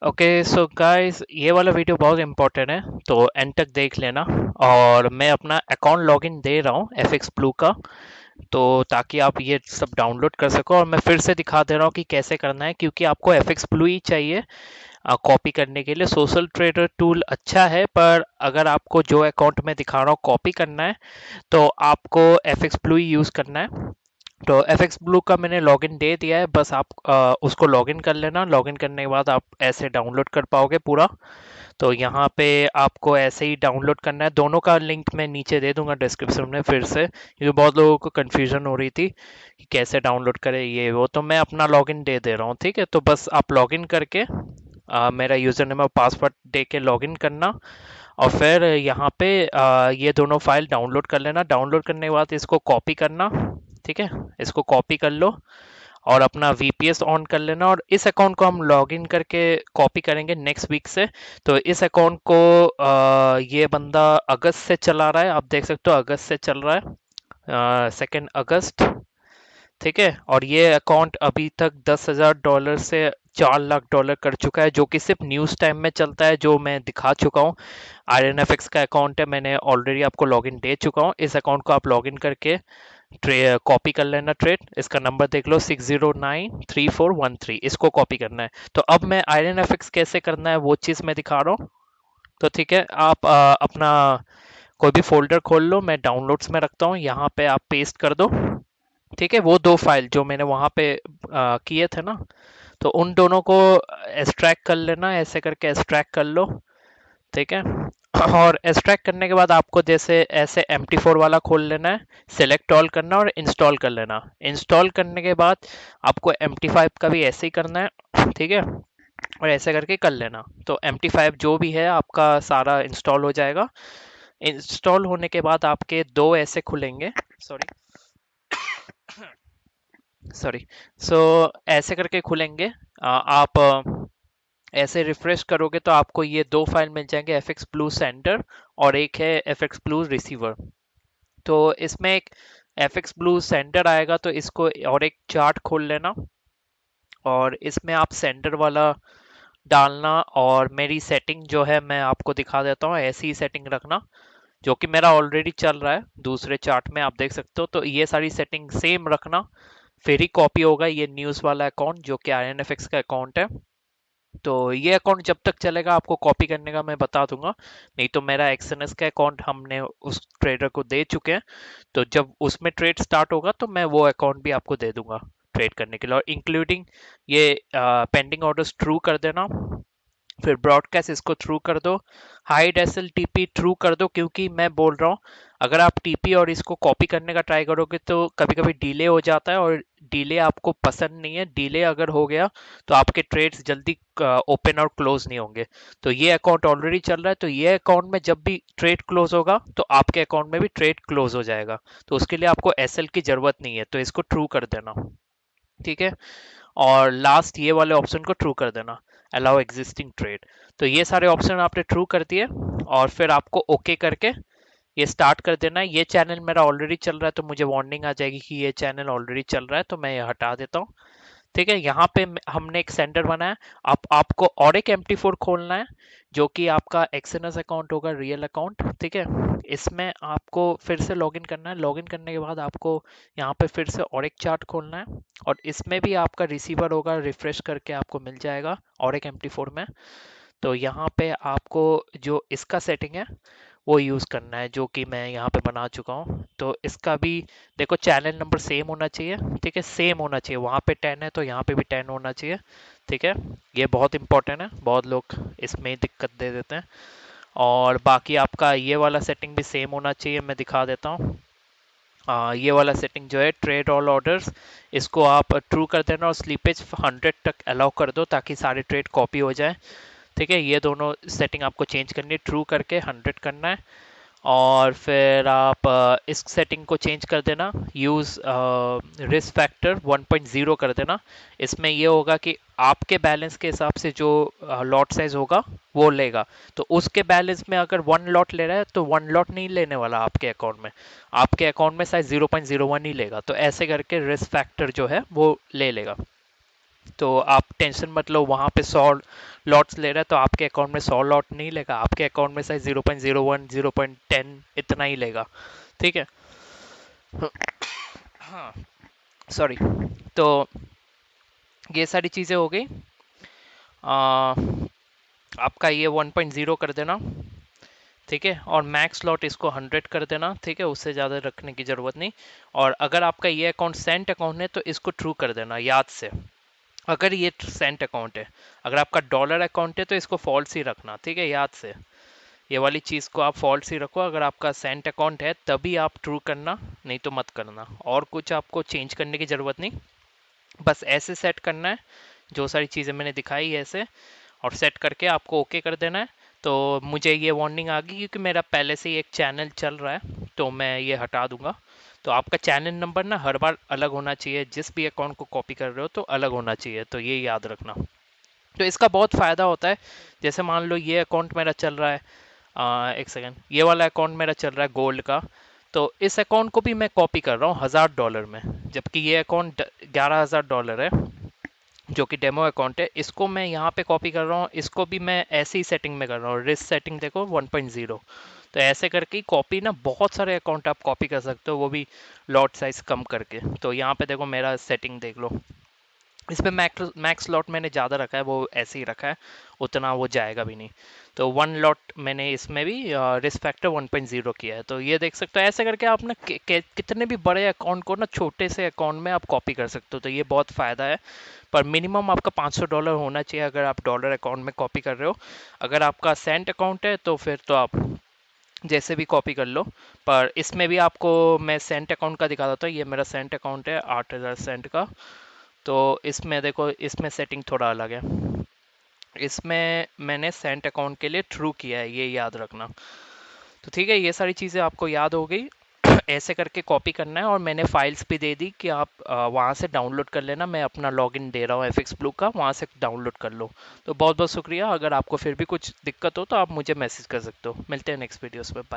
Okay so guys, ये वाला video बहुत इंपॉर्टेंट है, तो एंड तक देख लेना। और मैं अपना अकाउंट लॉगिन दे रहा हूँ एफएक्स ब्लू का, तो ताकि आप ये सब डाउनलोड कर सको। और मैं फिर से दिखा दे रहा हूँ कि कैसे करना है, क्योंकि आपको एफएक्स ब्लू ही चाहिए कॉपी करने के लिए। सोशल ट्रेडर टूल अच्छा है, पर अगर आपको जो अकाउंट में दिखा रहा हूँ कॉपी करना है तो आपको एफएक्स ब्लू ही यूज़ करना है। तो एफ एक्स ब्लू का मैंने लॉगिन दे दिया है, बस आप उसको लॉगिन कर लेना। लॉगिन करने के बाद आप ऐसे डाउनलोड कर पाओगे पूरा। तो यहाँ पे आपको ऐसे ही डाउनलोड करना है। दोनों का लिंक मैं नीचे दे दूंगा डिस्क्रिप्शन में फिर से, क्योंकि बहुत लोगों को कन्फ्यूजन हो रही थी कि कैसे डाउनलोड करें ये वो। तो मैं अपना लॉगिन दे दे रहा हूँ, ठीक है। तो बस आप लॉगिन करके मेरा यूज़र नेम और पासवर्ड दे के लॉगिन करना, और फिर यहाँ पे ये दोनों फाइल डाउनलोड कर लेना। डाउनलोड करने के बाद इसको कॉपी करना, ठीक है। इसको कॉपी कर लो और अपना वीपीएस ऑन कर लेना। और इस अकाउंट को हम लॉगिन करके कॉपी करेंगे नेक्स्ट वीक से। तो इस अकाउंट को ये बंदा अगस्त से चला रहा है, आप देख सकते हो अगस्त से चल रहा है, 2 अगस्त, ठीक है। और ये अकाउंट अभी तक $10,000 से $4 लाख कर चुका है, जो कि सिर्फ न्यूज़ टाइम में चलता है, जो मैं दिखा चुका हूँ। INFX का अकाउंट है, मैंने ऑलरेडी आपको लॉगिन दे चुका हूँ। इस अकाउंट को आप लॉगिन करके कॉपी कर लेना ट्रेड। इसका नंबर देख लो 6093413, इसको कॉपी करना है। तो अब मैं INFX कैसे करना है वो चीज़ मैं दिखा रहा हूँ। तो ठीक है, आप अपना कोई भी फोल्डर खोल लो। मैं डाउनलोड्स में रखता हूँ, यहाँ पे आप पेस्ट कर दो, ठीक है। वो दो फाइल जो मैंने वहाँ पे किए थे ना, तो उन दोनों को एक्सट्रैक्ट कर लेना। ऐसे करके एक्सट्रैक्ट कर लो, ठीक है। और एक्सट्रैक्ट करने के बाद आपको जैसे ऐसे MT4 वाला खोल लेना है, सेलेक्ट ऑल करना और इंस्टॉल कर लेना। इंस्टॉल करने के बाद आपको MT5 का भी ऐसे ही करना है, ठीक है। और ऐसे करके कर लेना, तो MT5 जो भी है आपका सारा इंस्टॉल हो जाएगा। इंस्टॉल होने के बाद आपके दो ऐसे खुलेंगे, सॉरी सॉरी सो ऐसे करके खुलेंगे। आप ऐसे रिफ्रेश करोगे तो आपको ये दो फाइल मिल जाएंगे, एफ एक्स ब्लू सेंडर और एक है एफ एक्स ब्लू रिसीवर। तो इसमें एक एफ एक्स ब्लू सेंडर आएगा, तो इसको और एक चार्ट खोल लेना और इसमें आप सेंडर वाला डालना। और मेरी सेटिंग जो है मैं आपको दिखा देता हूँ, ऐसी ही सेटिंग रखना जो कि मेरा ऑलरेडी चल रहा है दूसरे चार्ट में, आप देख सकते हो। तो ये सारी सेटिंग सेम रखना, फिर ही कॉपी होगा ये न्यूज़ वाला अकाउंट जो कि INFX का अकाउंट है। तो ये अकाउंट जब तक चलेगा आपको कॉपी करने का मैं बता दूंगा, नहीं तो मेरा एक्सएनएस का अकाउंट हमने उस ट्रेडर को दे चुके हैं। तो जब उसमें ट्रेड स्टार्ट होगा तो मैं वो अकाउंट भी आपको दे दूंगा ट्रेड करने के लिए, और इंक्लूडिंग ये पेंडिंग ऑर्डर्स ट्रू कर देना। फिर ब्रॉडकास्ट इसको थ्रू कर दो, हाइड SLTP ट्रू कर दो, क्योंकि मैं बोल रहा हूँ अगर आप टीपी और इसको कॉपी करने का ट्राई करोगे तो कभी कभी डिले हो जाता है, और डिले आपको पसंद नहीं है। डिले अगर हो गया तो आपके ट्रेड्स जल्दी ओपन और क्लोज नहीं होंगे। तो ये अकाउंट ऑलरेडी चल रहा है, तो ये अकाउंट में जब भी ट्रेड क्लोज होगा तो आपके अकाउंट में भी ट्रेड क्लोज हो जाएगा। तो उसके लिए आपको SL की जरूरत नहीं है, तो इसको ट्रू कर देना, ठीक है। और लास्ट ये वाले ऑप्शन को ट्रू कर देना, अलाउ एग्जिस्टिंग ट्रेड। तो ये सारे ऑप्शन आपने ट्रू कर दिए, और फिर आपको ओके करके ये स्टार्ट कर देना है। ये चैनल मेरा ऑलरेडी चल रहा है, तो मुझे वार्निंग आ जाएगी कि ये चैनल ऑलरेडी चल रहा है, तो मैं ये हटा देता हूँ, ठीक है। यहाँ पे हमने एक सेंटर बनाया। आपको और एक MT4 खोलना है जो कि आपका एक्सएनएस अकाउंट होगा, रियल अकाउंट, ठीक है। इसमें आपको फिर से लॉगिन करना है। लॉगिन करने के बाद आपको यहाँ पे फिर से और एक चार्ट खोलना है, और इसमें भी आपका रिसीवर होगा, रिफ्रेश करके आपको मिल जाएगा और एक MT4 में। तो यहाँ पे आपको जो इसका सेटिंग है वो यूज़ करना है, जो कि मैं यहाँ पे बना चुका हूँ। तो इसका भी देखो, चैनल नंबर सेम होना चाहिए, ठीक है, सेम होना चाहिए। वहाँ पे 10 है तो यहाँ पे भी 10 होना चाहिए, ठीक है। ये बहुत इंपॉर्टेंट है, बहुत लोग इसमें ही दिक्कत दे देते हैं। और बाकी आपका ये वाला सेटिंग भी सेम होना चाहिए, मैं दिखा देता हूँ। ये वाला सेटिंग जो है ट्रेड ऑल ऑर्डर्स, इसको आप ट्रू कर देना और स्लीपेज 100 तक अलाउ कर दो, ताकि सारे ट्रेड कॉपी हो जाए, ठीक है। ये दोनों सेटिंग आपको चेंज करनी है, ट्रू करके 100 करना है। और फिर आप इस सेटिंग को चेंज कर देना, यूज़ रिस्क फैक्टर 1.0 कर देना। इसमें ये होगा कि आपके बैलेंस के हिसाब से जो लॉट साइज होगा वो लेगा। तो उसके बैलेंस में अगर 1 लॉट ले रहा है तो 1 लॉट नहीं लेने वाला आपके अकाउंट में, आपके अकाउंट में साइज 0.01 ही लेगा। तो ऐसे करके रिस्क फैक्टर जो है वो ले लेगा, तो आप टेंशन मत लो, वहाँ पे 100 लॉट्स ले रहा है तो आपके अकाउंट में 100 लॉट नहीं लेगा, आपके अकाउंट में शायद 0.01 0.10 इतना ही लेगा। ठीक है। हाँ, सॉरी। तो ये सारी चीज़ें हो गई। आ, आपका ये 1.0 कर देना। ठीक है, और मैक्स लॉट इसको 100 कर देना। ठीक है, उससे ज़्यादा रखने की ज़रूरत नहीं। और अगर आपका ये अकाउंट सेंट अकाउंट है तो इसको ट्रू कर देना याद से, अगर ये सेंट अकाउंट है। अगर आपका डॉलर अकाउंट है तो इसको फॉल्स ही रखना। ठीक है, याद से ये वाली चीज़ को आप फॉल्स ही रखो। अगर आपका सेंट अकाउंट है तभी आप ट्रू करना, नहीं तो मत करना। और कुछ आपको चेंज करने की ज़रूरत नहीं, बस ऐसे सेट करना है जो सारी चीज़ें मैंने दिखाई है ऐसे, और सेट करके आपको ओके कर देना है। तो मुझे ये वार्निंग आ गई क्योंकि मेरा पहले से ही एक चैनल चल रहा है तो मैं ये हटा दूंगा। तो आपका चैनल नंबर ना हर बार अलग होना चाहिए, जिस भी अकाउंट को कॉपी कर रहे हो तो अलग होना चाहिए, तो ये याद रखना। तो इसका बहुत फ़ायदा होता है। जैसे मान लो ये अकाउंट मेरा चल रहा है, एक सेकेंड, ये वाला अकाउंट मेरा चल रहा है गोल्ड का। तो इस अकाउंट को भी मैं कॉपी कर रहा हूँ $1000 में, जबकि ये अकाउंट $11,000 है जो कि डेमो अकाउंट है। इसको मैं यहाँ पे कॉपी कर रहा हूँ, इसको भी मैं ऐसी सेटिंग में कर रहा हूँ, रिस्क सेटिंग देखो 1.0। तो ऐसे करके कॉपी ना बहुत सारे अकाउंट आप कॉपी कर सकते हो, वो भी लॉट साइज कम करके। तो यहाँ पे देखो मेरा सेटिंग देख लो, इसमें मैक्स लॉट मैंने ज़्यादा रखा है, वो ऐसे ही रखा है, उतना वो जाएगा भी नहीं। तो 1 लॉट मैंने इसमें भी रिस्क फैक्टर 1.0 किया है। तो ये देख सकते हो, ऐसे करके आप ना कितने भी बड़े अकाउंट को ना छोटे से अकाउंट में आप कॉपी कर सकते हो। तो ये बहुत फ़ायदा है। पर मिनिमम आपका $500 होना चाहिए अगर आप डॉलर अकाउंट में कॉपी कर रहे हो। अगर आपका सेंट अकाउंट है तो फिर तो आप जैसे भी कॉपी कर लो। पर इसमें भी आपको मैं सेंट अकाउंट का दिखा देता हूँ। ये मेरा सेंट अकाउंट है 8000 सेंट का। तो इसमें देखो, इसमें सेटिंग थोड़ा अलग है। इसमें मैंने सेंट अकाउंट के लिए ट्रू किया है, ये याद रखना। तो ठीक है, ये सारी चीज़ें आपको याद हो गई। ऐसे करके कॉपी करना है, और मैंने फाइल्स भी दे दी कि आप वहाँ से डाउनलोड कर लेना। मैं अपना लॉगिन दे रहा हूँ एफएक्स ब्लू का, वहाँ से डाउनलोड कर लो। तो बहुत बहुत शुक्रिया। अगर आपको फिर भी कुछ दिक्कत हो तो आप मुझे मैसेज कर सकते हो। मिलते हैं नेक्स्ट वीडियोस में। बाय।